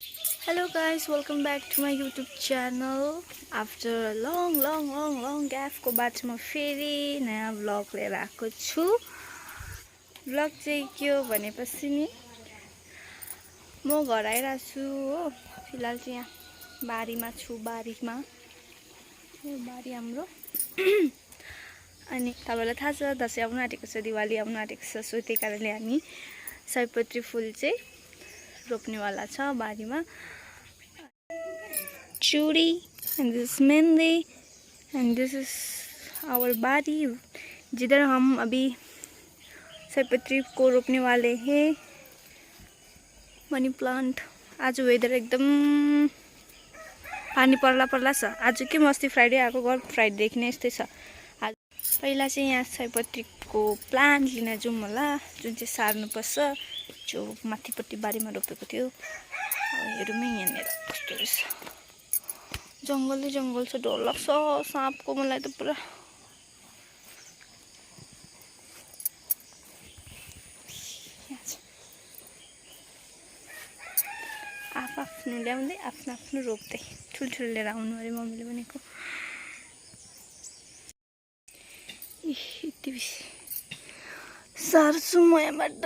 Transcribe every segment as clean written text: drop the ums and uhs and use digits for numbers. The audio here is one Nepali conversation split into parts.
Hello guys, welcome back to my YouTube channel. After a long gap को बादमा फेरि नयाँ vlog लिएर आएको छु. Vlog चाहिँ के हो भनेपछि नि म घर आइरहेको छु हो. फिलहाल चाहिँ यहाँ बारीमा छु. बारीमा यो बारी हाम्रो. अनि तपाईलाई थाहा छ दशैं आउन आँटेको छ, दिवाली आउन आँटेको छ. सो त्यही कारणले हामी सयपत्री फुल चाहिँ रोप्नेवाला छ बारीमा. Judy, and this is Mindy, and this is our body जिधर हम अभी सयपत्री को रोपने वाले हैं. Money plant. आज वेदर एकदम पानी पर्ला छ. आज के मस्ती फ्राइडे आएको घर फ्राइडे देखिने यस्तै छ. आज पहिला चाहिँ यहाँ सयपत्री को प्लान्ट लिन जाउँ होला, जुन चाहिँ सार्नुपर्छ, जो माथिपट्टि बारीमा रोपेको थियो. हेरौँ यहाँनिर कस्तो रहेछ. जंगल छ, डर लाग्छ साँपको. मलाई त पुरा आफ्नो ल्याउँदै आफ्नो रोप्दै ठुल्ठुलो लिएर आउनु अरे मम्मीले भनेको. यति बेसी सार्छु म यहाँबाट.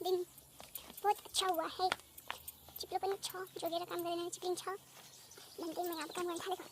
दिन बहुत अच्छा हुआ है. चिप्लो पनि छ, जोगेर काम गरेन भने चिप्लिन्छ भन्दै म यहाँ काम गर्न थालेको.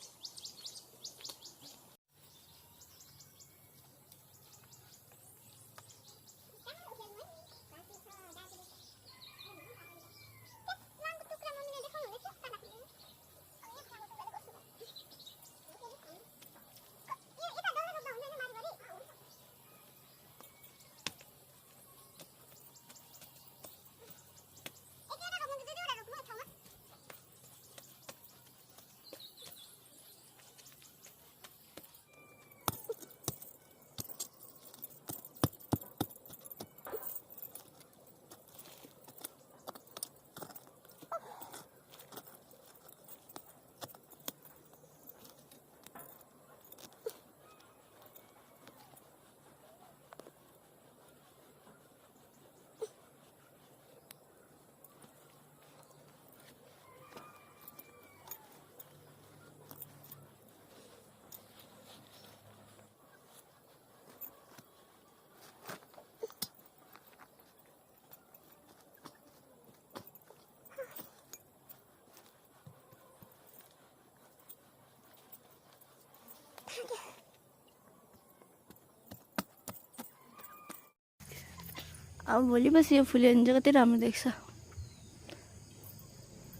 अब भोलि पछि यो फुल्यो भने चाहिँ कति राम्रो देख्छ.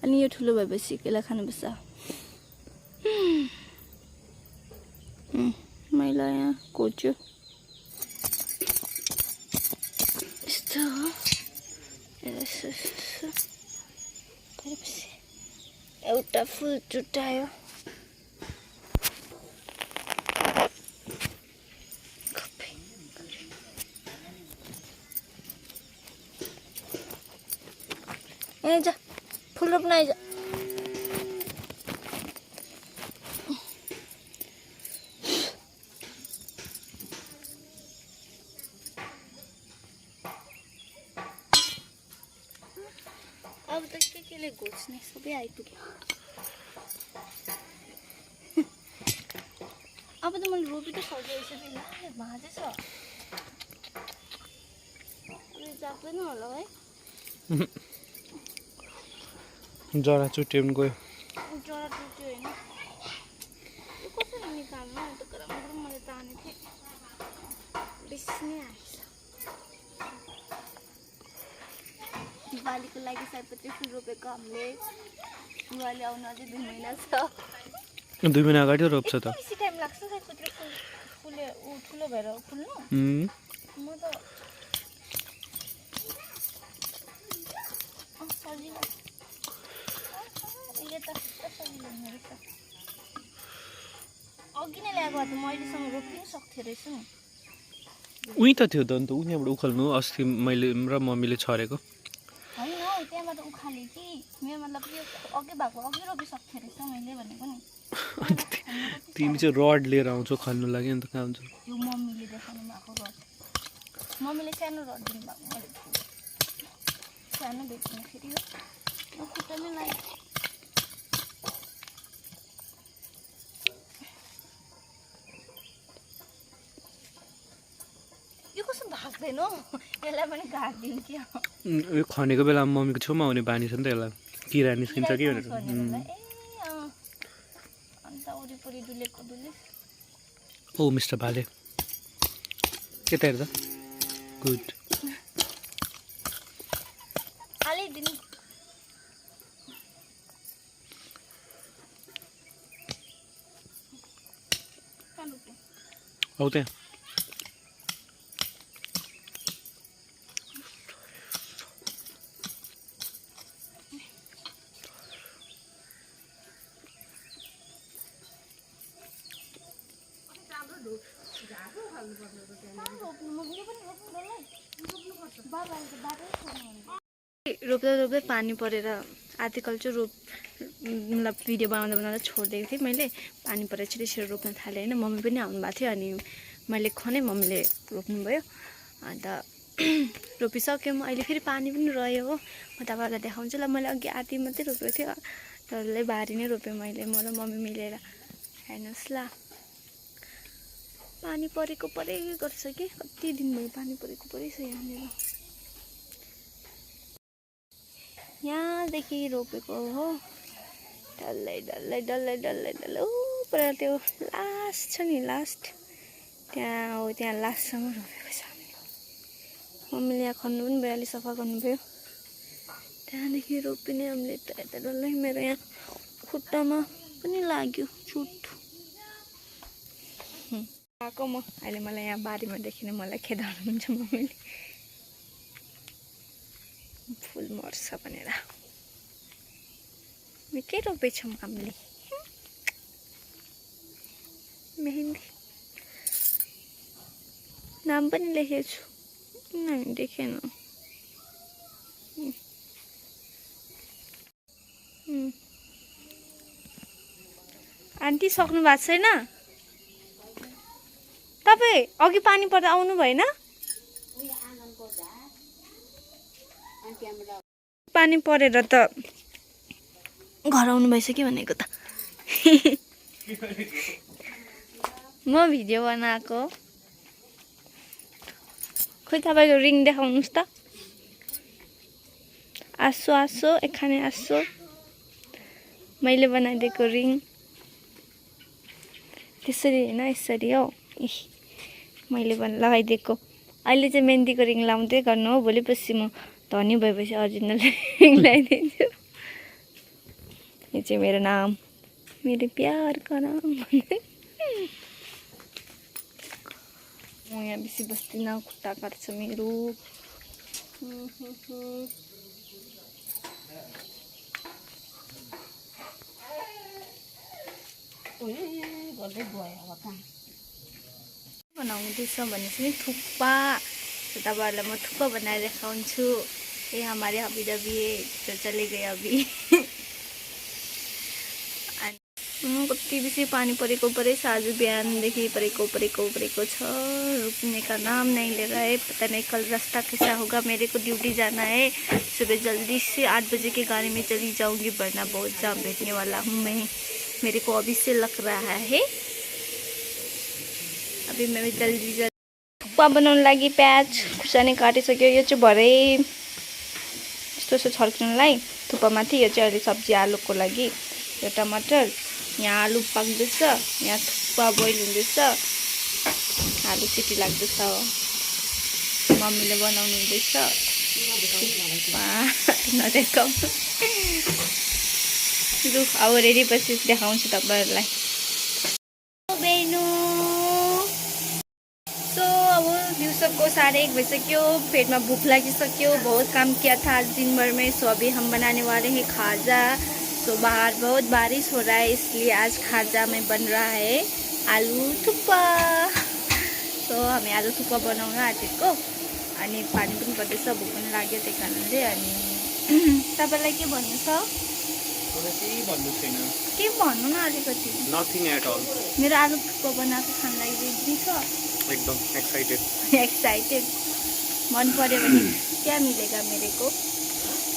अनि यो ठुलो भएपछि केला खानुपर्छ. मैला यहाँ कोच्यो यस्तो हो. एउटा फुल चुटायो. जा फुल रोप्न आइज. अब त केले घोच्ने सबै आइपुग्यो. अब त मैले रोपी त सजिरहेछ. भाँचै छ. जाप्दैन होला है. जरा चुट्यो पनि गयो. जरा टुट्यो होइन. यो कसरी निकाल्नु? त गरम मैले तानेको थिएँ. बेसी नै आएछ. दिवालीको लागि सयपत्री फुल रोपेको हामीले दिवाली आउन अझै 2 महिना छ 2 महिना अगाडि रोप्छ त बेसी टाइम लाग्छ सयपत्री फुल फुले ठुलो भएर फुल्नु म त सजिलो अहिले त सजिलो हुने रहेछ अघि नै ल्याएको भए त म अहिलेसम्म रोप्नै सक्थेँ रहेछ नि उही त थियो त अन्त उनीबाट उखाल्नु अस्ति मैले र मम्मीले छरेको होइन हौ त्यहाँबाट उखाले कि मेरो मतलब यो अघि भएको अघि रोपिसक्थेँ रहेछ मैले भनेको नि तिमी चाहिँ रड लिएर आउँछौ खन्नु लागि अन्त कहाँ हुन्छ यो मम्मीले देखाउनु भएको रड मम्मीले सानो रड दिनुभएको मैले सानो बेच्नु फेरि यो खुट्टामै लाग्यो यो कस्तो भाग्दैन यसलाई पनि काटिदिउँ क्या यो खनेको बेलामा मम्मीको छेउमा आउने बानी छ नि त यसलाई किरा निस्किन्छ कि भनेर अन्त वरिपरि डुलेको डुलिस ओ मिस्टर भाले यता हेर्दा गुड हालिदिनु हौ त्यहाँ रोप्दा रोप्दै पानी परेर आजकल चाहिँ मतलब भिडियो बनाउँदा बनाउँदा छोडिदिएको थिएँ मैले पानी परेर छिटो रोप्न थालेँ होइन मम्मी पनि आउनु भएको थियो अनि मैले खने मम्मीले रोप्नुभयो अन्त रोपिसक्यौँ अहिले फेरि पानी पनि रह्यो हो म तपाईँहरूलाई देखाउँछु ल मैले अघि आधी मात्रै रोपेको थियो डल्लै बारी नै रोपेँ मैले म र मम्मी मिलेर हेर्नुहोस् ल पानी परेको परै गर्छ कि कति दिन भयो पानी परेको परै छ यहाँनिर यहाँदेखि रोपेको हो डल्लै डल्लै डल्लै डल्लै डल्लै पर त्यो लास्ट छ नि लास्ट त्यहाँ हो त्यहाँ लास्टसम्म रोपेको छ मम्मीले यहाँ खन्नु पनि भयो अलिक सफा गर्नुभयो त्यहाँदेखि रोपिने हामीले यता डल्लै मेरो यहाँ खुट्टामा पनि लाग्यो चुट आएको म अहिले मलाई यहाँ बारीमा देखिने मलाई खेदाउनुहुन्छ मम्मीले फुल मर्छ भनेर के रोपेछौँ हामीले मेहेन्दी नाम पनि लेखेको छु नानी देखेन आन्टी सक्नु भएको छैन तपाईँ अघि पानी पर्दा आउनु भएन पानी परेर त घर आउनु भइसक्यो भनेको त म भिडियो बनाएको खोइ तपाईँको रिङ देखाउनुहोस् त आसो आसो एखाने आसो मैले बनाइदिएको रिङ त्यसरी होइन यसरी हौ मैले लगाइदिएको अहिले चाहिँ मेहन्दीको रिङ लाउँदै गर्नु हो भोलिपछि म धनी भएपछि ओरिजिनल रिङ लगाइदिन्छु यो चाहिँ मेरो नाम मेरो प्यारको नाम म यहाँ बेसी बस्दिनँ खुट्टा काट्छ मेरो बनाउँदैछ भनेपछि नि थुक्पा तपाईँहरूलाई म थुक्पा बनाएर देखाउँछु ये हमारे हबी जबी जो चले गए अभी कति बेसी पानी परेको परेछ आज बिहानदेखि परेको छ रुकने का नाम नहीं ले रहा है पता नहीं कल रास्ता कैसा होगा मेरे को ड्यूटी जाना है सुबह जल्दी से 8 बजे की गाड़ी में चली जाऊंगी वरना बहुत जाम बैठने वाला हूँ मैं मेरे को अभी से लग रहा है अभी मैं जल्दी थुक्पा बनाउन लागि प्याज खुर्सानी काटिसक्यो यो चाहिँ भरे यस्तो छर्किनुलाई थुक्पामाथि यो चाहिँ अहिले सब्जी आलुको लागि यो टमाटर यहाँ आलु पाक्दैछ यहाँ थुक्पा बोइल हुँदैछ आलु सिटी लाग्दैछ मम्मीले बनाउनु हुँदैछ नदेखाऊ लु अब रेडी पछि देखाउँछु तपाईँहरूलाई बेनु सो अब दिउँसोको 1:30 बजिसक्यो पेटमा भूख लागिसक्यो बहुत काम किया था आज दिन भर में सो अभी हम बनाने वाले हैं खाजा तो बाहर बहुत बारिश हो रहा है इसलिए आज खाजा में बन रहा है आलु थुक्पा तो हामी आलु थुक्पा बनाउन आँटेको अनि पानी पनि पर्दैछ भोक पनि लाग्यो त्यही कारणले अनि तपाईँलाई के भन्नु छ के भन्नु न अलिकति नथिङ एट अल मेरो आलु थुक्पा बनाएको खान लागि रेडी छ एकदम एक्साइटेड मन पर्यो भने क्या मिलेगा मेरे को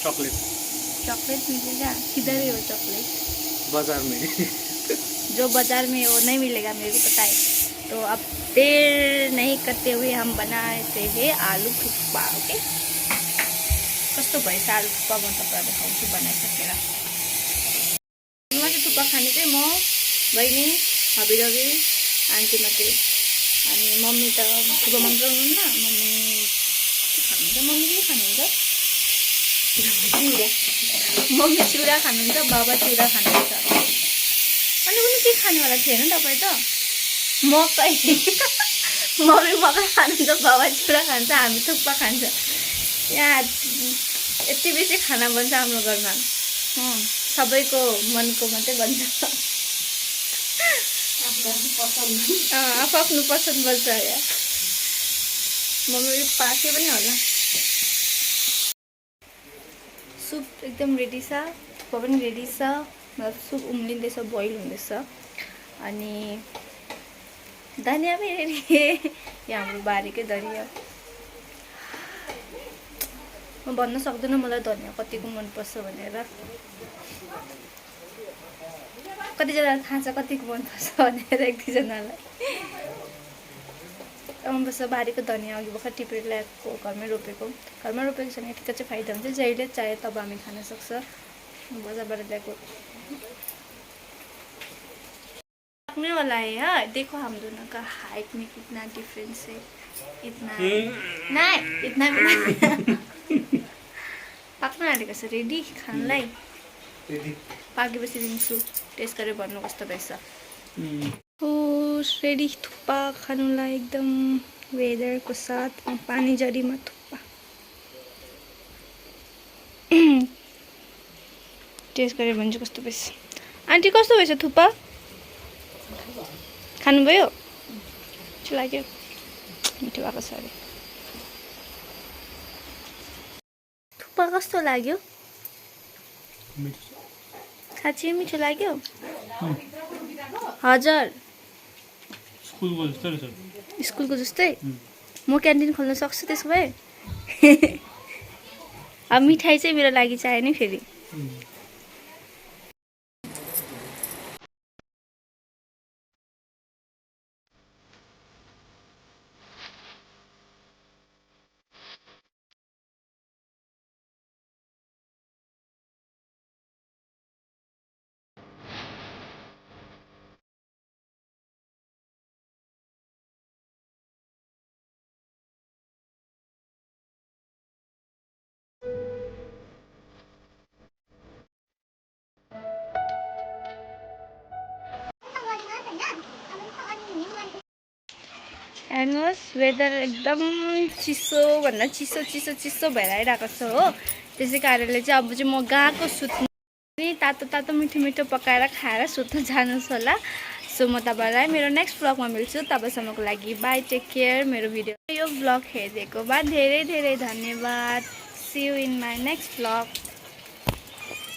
चॉकलेट मिलेगा किधर है वो चॉकलेट बाजार में जो बाजार में वो नहीं मिलेगा मेरे को पता है तो अब देर नहीं करते हुए हम बनाते हैं आलु थुक्पा ओके कस्तो भएछ आलु थुक्पा म तपाईँलाई देखाउँछु बनाइसकेर म चाहिँ थुक्पा खाने चाहिँ म बहिनी हबीरबी आन्टी मात्रै अनि मम्मी त थुक्पा मन पराउनुहुन्न मम्मी के खानुहुन्छ मम्मी के खानुहुन्छ मम्मी चिउरा खानुहुन्छ बाबा चिउरा खानुहुन्छ अनि उनी के खानेवाला थिएन तपाईँ त मकै मम्मी मकै खानुहुन्छ बाबा चिउरा खान्छ हामी थुक्पा खान्छ यहाँ यति बेसी खाना बन्छ हाम्रो घरमा सबैको मनको मात्रै बन्छ आफ्नो पसन्द बन्छ यहाँ मम्मी पाके पनि होला सुप एकदम रेडी छ थुक्पा पनि रेडी छ सुप उम्लिँदैछ बोइल हुँदैछ अनि धनिया पनि रेडी यहाँ हाम्रो बारीकै धनिया म भन्न सक्दैन मलाई धनिया कतिको मनपर्छ भनेर कतिजनालाई थाहा छ कतिको मनपर्छ भनेर एक दुईजनालाई मनपर्छ बारीको धनिया अघि भर्खर टिपेर ल्याएको घरमै रोपेको छ भने यतिको चाहिँ फाइदा हुन्छ जहिले चाहे तब हामी खान सक्छ बजारबाट ल्याएको पकने वाला है यार देखो हम दोनों का हाइट में कितना डिफरेंस है इतना नहीं इतना भी नहीं पाक्न आँटेको छ रेडी खानलाई पाकेपछि दिन्छु टेस्ट गरेर भन्नु कस्तो रहेछ ओ रेडी थुक्पा खानुलाई एकदम वेदरको साथ पानी जरीमा थुक्पा टेस्ट गरेर भन्छु कस्तो भएछ आन्टी कस्तो भएछ थुक्पा खानुभयो मिठो लाग्यो मिठो भएको छ अरे थुक्पा कस्तो लाग्यो साँच्चै मिठो लाग्यो हजुर स्कुलको जस्तै म क्यान्टिन खोल्न सक्छु त्यसो भए अब मिठाई चाहिँ मेरो लागि चाहियो नि फेरि हेर्नुहोस् वेदर एकदम चिसो भन्दा चिसो चिसो चिसो भएर आइरहेको छ हो त्यसै कारणले चाहिँ अब चाहिँ म गएको सुत्नु तातो तातो मिठो मिठो पकाएर खाएर सुत्न जानुहोस् होला सो म तपाईँलाई मेरो नेक्स्ट ब्लगमा मिल्छु तबसम्मको लागि बाई टेक केयर मेरो भिडियो यो ब्लग हेरिदिएको भए धेरै धेरै धन्यवाद see you in my next blog